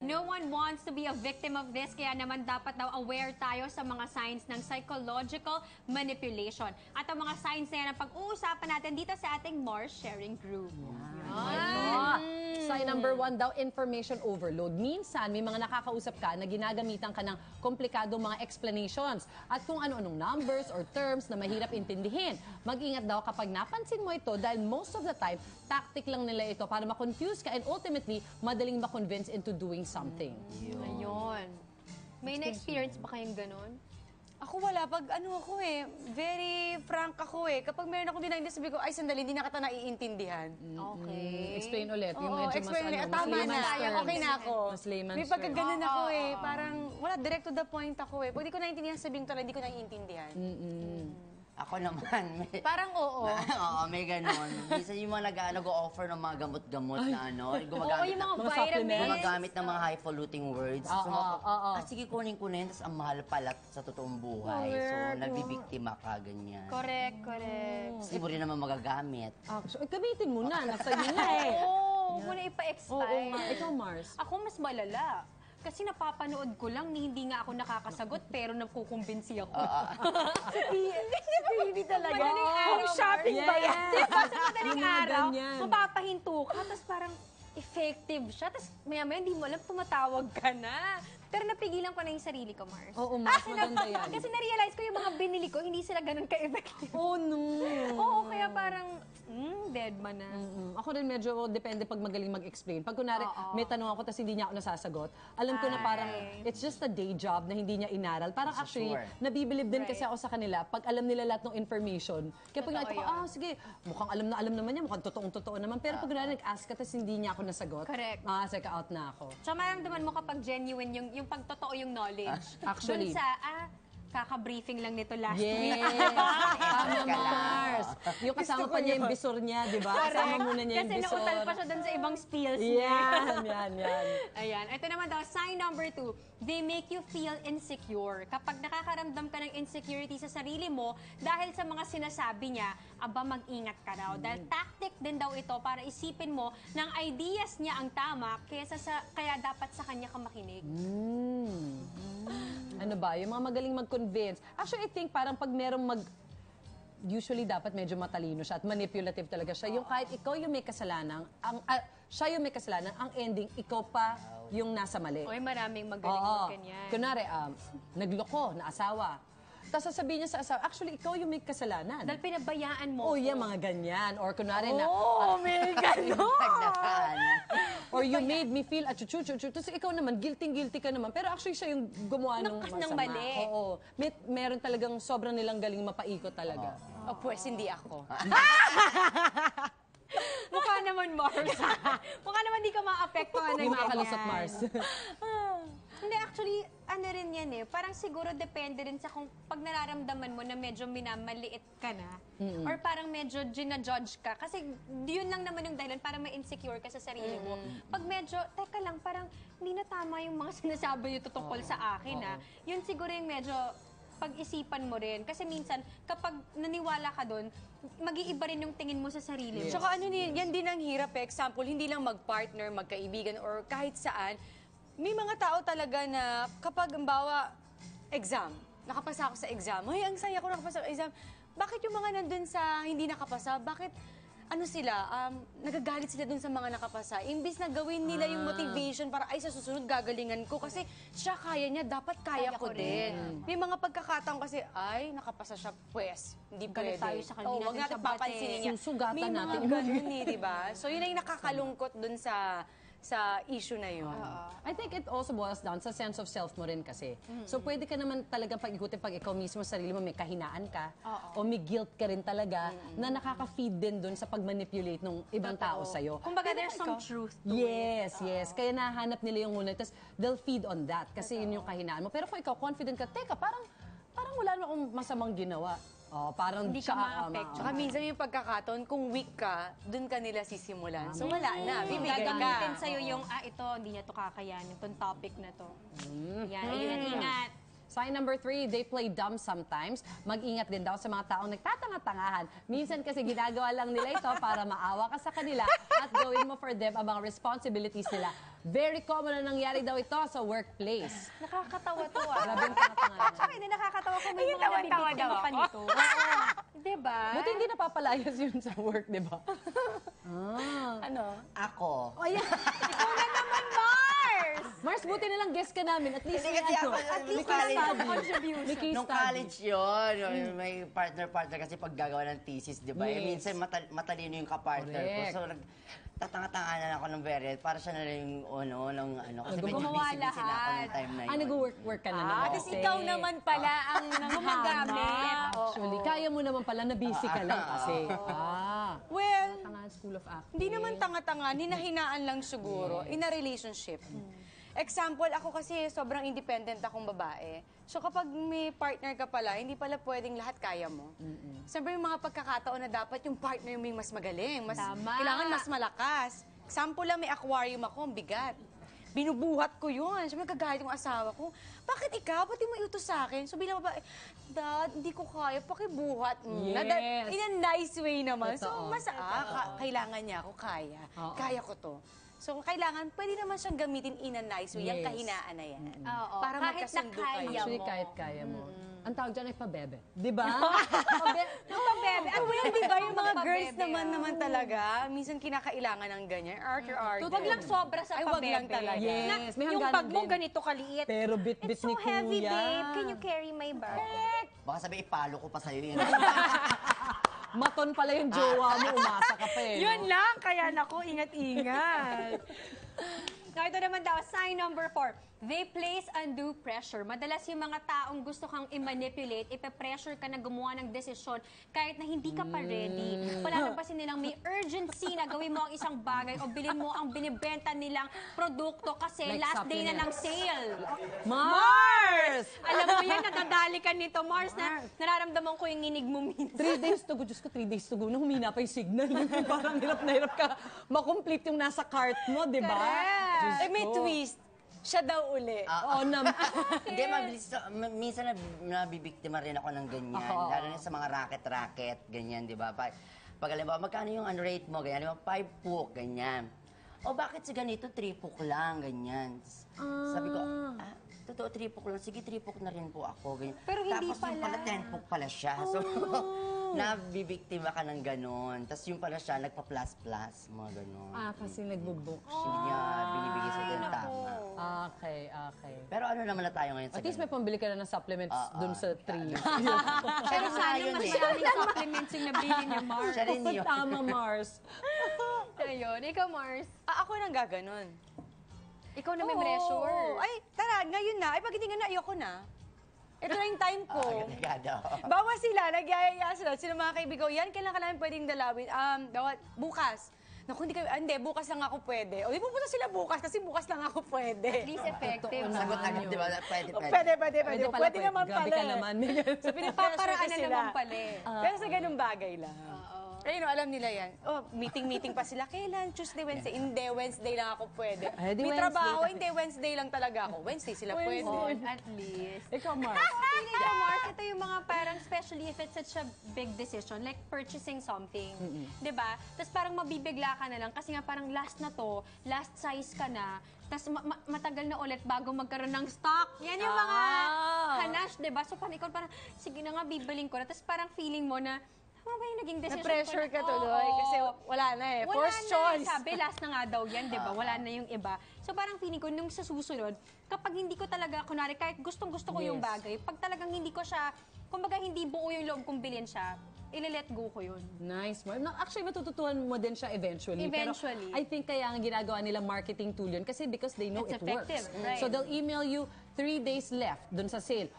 No one wants to be a victim of this, kaya naman dapat daw aware tayo sa mga signs ng psychological manipulation. At ang mga signs na yan ang pag-uusapan natin dito sa ating Mars Sharing Group. Sign number 1 daw, information overload. Minsan, may mga nakakausap ka na ginagamitan ka ng komplikadong mga explanations at kung ano-anong numbers or terms na mahirap intindihin. Mag-ingat daw kapag napansin mo ito dahil most of the time, tactic lang nila ito para ma-confuse ka and ultimately, madaling ma-convince into doing something. Ayun. May na-experience ba kayong ganun? Ako wala. Pag ano ako very frank ako Kapag meron akong dinaintindihan, sabi ko, ay sandali, hindi na kita naiintindihan. Okay. Explain ulit. Yung Oo, medyo explain ulit. mas Tama na. layman's terms. Okay na ako. Mas layman's May pagkaganon terms. ako Parang wala, direct to the point ako Pag di ko naiintindihan, sabihin ko talaga, hindi ko naiintindihan. Ako naman. Parang oo. Oo, may ganun. Minsan yung mga nag-o-offer ng mga gamot-gamot na gumagamit, yung mga Mga supplements. gumagamit ng mga highfalutin words. Sige, kunin ko na yun, tapos ang mahal pala sa totoong buhay. So, nagbibiktima ka, ganyan. Correct. Tapos di mo rin naman magagamit. Actually, gamitin mo na. Nasa iyo na Oo, huwag mo na ipa-expire. Ikaw, Mars. Ako mas malala. Kasi napapanood ko lang, hindi nga ako nakakasagot, pero nakukumbinsi ako. Hindi talaga. Madaling araw, shopping ba yan? Diba, sa madaling Yung mga araw, ganyan. mapapahinto ka, tapos parang effective siya, tapos maya-maya hindi mo alam, tumatawag ka na. Pero napigilan ko na yung sarili ko, Mars. Oo, Mars, maganda yan. Kasi na-realize ko yung mga binili ko, hindi sila ganun ka-effective. Oh, no. Oo, kaya parang, dead man na. Ako rin medyo depende pag magaling mag-explain. Pag kunwari, may tanong ako tapos hindi niya ako nasasagot, alam ko na parang it's just a day job na hindi niya inaral. Parang actually, nabibilib din kasi ako sa kanila pag alam nila lahat ng information. Kaya pag nakita ko, sige, mukhang alam naman niya, mukhang totoong-totoo naman. Pero pag kunwari nag-ask ka tapos hindi niya ako nasagot, Correct. check out na ako. So, maramdaman mo kapag genuine yung pagtotoo yung knowledge. Actually. Dun sa, kaka-briefing lang nito last Yes! week. Tama, Mars! Yung kasama pa niya yung bisor niya, di ba? Kasama muna niya yung Kasi bisor. nautal pa siya dun sa ibang spills niya. Yan. Ayan. Ito naman daw, sign number 2, they make you feel insecure. Kapag nakakaramdam ka ng insecurity sa sarili mo, dahil sa mga sinasabi niya, aba, mag-ingat ka daw. Dahil tactic din daw ito para isipin mo ng ideas niya ang tama, kaya dapat sa kanya ka makinig. Ano ba? Yung mga magaling mag-convince. Actually, I think parang pag merong usually dapat medyo matalino siya at manipulative talaga siya. Yung kahit ikaw yung may kasalanan, siya yung may kasalanan, ang ending, ikaw pa yung nasa mali. Oy, maraming magaling mag-ganyan. Kunwari, nagloko na asawa. Tapos sasabihin niya sa asawa, actually, ikaw yung may kasalanan. Dahil pinabayaan mo. Oh, yeah, mga ganyan. Or kunwari na, may ganon. or you made me feel achuchu-chuchu. Tapos ikaw naman, guilty ka naman. Pero actually, siya yung gumawa ng masama. Ng mali. Oo. Meron talagang sobrang nilang galing mapaikot talaga. Pues, hindi ako. Mukha naman, Mars. Mukha naman di ka maapektuhan ng Hindi makakalusot, ganyan. Mars. Hindi, actually, ano rin yan Parang siguro depende rin sa kung pag nararamdaman mo na medyo minamaliit ka na or parang medyo gina-judge ka. Kasi yun lang naman yung dahilan para ma-insecure ka sa sarili mo. Pag medyo, teka lang, parang hindi na tama yung mga sinasabi yung tungkol sa akin Yun siguro yung medyo pag-isipan mo rin. Kasi minsan, kapag naniwala ka doon, mag-iiba rin yung tingin mo sa sarili mo. Tsaka yan din ang hirap Example, hindi lang mag-partner, magkaibigan, or kahit saan. May mga tao talaga na kapag, halimbawa, exam, nakapasa ako sa exam, ay, ang saya ko nakapasa sa exam. Bakit yung mga nandun sa hindi nakapasa, bakit, nagagalit sila dun sa mga nakapasa. Imbis na gawin nila yung motivation para, ay, sa susunod gagalingan ko. Kasi siya kaya niya, dapat kaya ko din. May mga pagkakataon kasi, ay, nakapasa siya, pues, hindi Galit pwede. tayo sa kanila, Huwag dun natin sa bate. papansinin niya. Susugatan May mga natin. ganun diba? So, yun ay nakakalungkot dun sa issue na yun. I think it also boils down sa sense of self mo rin kasi. So, pwede ka naman talagang pag-ikutin pag ikaw mismo sa sarili mo may kahinaan ka o may guilt ka rin talaga na nakaka-feed din dun sa pag-manipulate ng ibang tao sa'yo. Kumbaga, there's some truth to Yes. Kaya nahanap nila yung muna. Tapos, they'll feed on that kasi yun yung kahinaan mo. Pero kung ikaw confident ka, teka, parang wala na akong masamang ginawa. Parang Hindi ka ma-affect. Tsaka minsan yung pagkakataon, kung weak ka, dun ka nila sisimulan. So wala na, bibigay Gagamitin ka. sa'yo yung, ito, hindi niya to kakayanin, itong topic na to. Yan, ayun, ingat. Sign number 3, they play dumb sometimes. Mag-ingat din daw sa mga taong nagtatanga-tangahan. Minsan kasi ginagawa lang nila ito para maawa ka sa kanila at gawin mo for them ang mga responsibilities nila. Very common na nangyari daw ito sa workplace. Nakakatawa to Grabe yung tanga-tangahan. Tsaka hindi nakakatawa kung may Ayun, mga tawa-tawa nabibiktima daw pa ako. nito. Diba? Buti hindi napapalayas yun sa work, di ba? Ano? Ako. Oh, yeah. Ikaw na naman, Mars! Mars, buti na lang guest ka namin. At least Hindi may kasi ano, ako- at least nung may college- study. contribution. May case Nung study. college yun, may partner-partner kasi pag gagawa ng thesis, di ba? Eh, Yes. minsan matalino yung kapartner ko. Correct. So, tatanga-tanganan ako ng very, para siya na lang yung kasi medyo Gumawa busy na ako lahat. ng time na yun. Nag-work ka naman. At least ikaw naman pala ang Gumagamit. Actually, kaya mo naman pala na busy ka lang kasi. Well, Tangahan School of Acting. hindi naman tanga-tanga, hinahinaan lang siguro in a relationship. Example, ako kasi sobrang independent akong babae. So kapag may partner ka pala, hindi pala pwedeng lahat kaya mo. Siyempre yung mga pagkakataon na dapat yung partner mo yung mas magaling, mas Tama. kailangan mas malakas. Example lang, may aquarium ako, ang bigat. Binubuhat ko yun. Siyempre kagalit yung asawa ko. Bakit ikaw? Pati mo iutos sa akin? So bilang babae, Dad, hindi ko kaya, pakibuhat. Yes. In a nice way naman. Totoo. So mas kailangan niya ako, kaya. Oo. Kaya ko to. So, kailangan, pwede naman siyang gamitin in a nice way, yung Yes. kahinaan na yan. Oo. Para Kahit magkasundo na kaya kayo. Actually, mo. kahit kaya mo. Ang tawag dyan ay pabebe. Di ba? Pabebe. At Well, di ba, yung mga Pabebe, girls naman ah. naman talaga, minsan kinakailangan ng ganyan. Arthur. Wag lang sobra sa Ay, pabebe. wag lang talaga. Yes, Na, may yung hangganan bag mo din. ganito kaliit. Pero bit-bit It's so ni heavy, Kuya. babe. Can you carry my bag? Baka sabi, ipalo ko pa sa'yo yun. Maton pala yung jowa mo, umasa ka pa eh. Yun lang, kaya nako, ingat-ingat. Now, ito naman daw, sign number 4. They place undue pressure. Madalas yung mga taong gusto kang i-manipulate, ipe-pressure ka na gumawa ng desisyon kahit na hindi ka pa ready. Palalampasin nilang may urgency na gawin mo ang isang bagay o bilhin mo ang binibenta nilang produkto kasi Like last day na supplements. ng sale. Mars! Alam mo yan, nadadali ka nito, Mars, na nararamdaman ko yung nginig mo minsan. 3 days to go. Diyos ko, 3 days to go. Nung humina pa yung signal. Parang hirap na hirap ka makomplete yung nasa cart mo, di ba? Correct. Diyos Eh, may ko. twist. Siya daw uli. Oo naman. Hindi, mabilis. Minsan nabibiktima rin ako ng ganyan. Oo. Lalo na sa mga racket-racket, ganyan, di ba? Pag alam mo, magkano yung rate mo, ganyan, di ba? 5 puk, ganyan. O bakit sa ganito, 3 puk lang, ganyan. Sabi ko, totoo, 3 puk lang. Sige, 3 puk na rin po ako. Ganyan. Pero hindi Tapos yung pala, 10 puk pala siya. So, nabibiktima ka ng ganon. Tapos yung pala siya, nagpa-plus-plus, mga ganon. Kasi nagbubook. Hindi niya binibigay sa yung tama. Okay, okay. Pero ano naman na tayo ngayon sa At least may pambili ka na ng supplements dun sa 3. Pero sana yun mas eh. maraming supplements yung nabili ni Mars. Siya rin yun. Tama, Mars. Ayun, ikaw, Mars. Ako nang gaganon. Ikaw na may pressure. Ay, tara, ngayon na. Ay, pag hindi nga na, ayoko na. Ito na yung time ko. Agad-agad. Bawa sila, nagyayaya sila mga kaibigan ko, yan, kailan ka namin pwedeng dalawin? Bukas. Naku, hindi, bukas lang ako pwede. O, di pupunta sila bukas kasi bukas lang ako At pwede. least effective. Sagot agad, di ba? Pwede, O, pwede. Pwede naman Grabe pala. ka naman. So, pinaparaan Paparaan na na sila. naman pala eh. Pero sa ganung bagay lang. Ayun, alam nila yan. Oh, meeting pa sila. Kailan? Tuesday, Wednesday? Hindi, Wednesday lang ako pwede. Eh, di May Wednesday trabaho, ka- hindi, Wednesday lang talaga ako. Wednesday sila pwede. At least. Ikaw, Mars. Feeling ko, Mars, ito yung mga parang, especially if it's such a big decision, like purchasing something. Di ba? Tapos parang mabibigla ka na lang kasi nga parang last na to, last size ka na, tapos matagal na ulit bago magkaroon ng stock. Yan yung mga hanash, di ba? So parang ikaw parang, sige na nga, bibiling ko na. Tapos parang feeling mo na, tama ba yung naging decision Na-pressure ko ka na? tuloy Oo. kasi wala na eh. Wala First na, choice. sabi, last na nga daw yan, di ba? Wala na yung iba. So parang feeling ko, nung sa susunod, kapag hindi ko talaga, kunwari, kahit gustong-gusto ko yung Yes. bagay, pag talagang hindi ko siya, kumbaga hindi buo yung loob kong bilhin siya, ile-let go ko yun. Nice, Mars. No, actually, matututuhan mo din siya eventually. Eventually. Pero I think kaya ang ginagawa nila marketing tool yun kasi because they know It's it works. effective, right. So they'll email you 3 days left dun sa sale.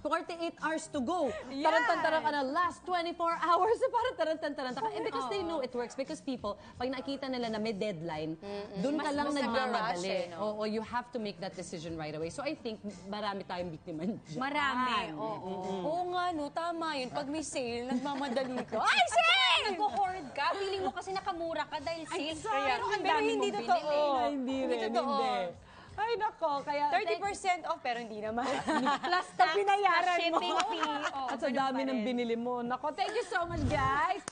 48 hours to go. Yan. Tarantan-taran ka na, last 24 hours. Parang tarantan-taran ka. And because they know it works. Because people, pag nakikita nila na may deadline, dun ka lang mas nag-rush nagmamadali. eh, no? O you have to make that decision right away. So I think marami tayong biktima dyan. Marami, oo. Oo nga, no, tama yun. Pag may sale, nagmamadali ka. Ay, Ay, sale! nag-hoard ka, feeling mo kasi nakamura ka dahil sale. Kaya, Pero ang pero dami hindi mong totoo. binili. Hindi rin, totoo. hindi. Ay, nako. Kaya, 30% off, pero hindi naman. plus Sa binayaran mo. shipping fee. Oh, At sa ganun dami pa ng rin. binili mo. Nako, thank you so much, guys.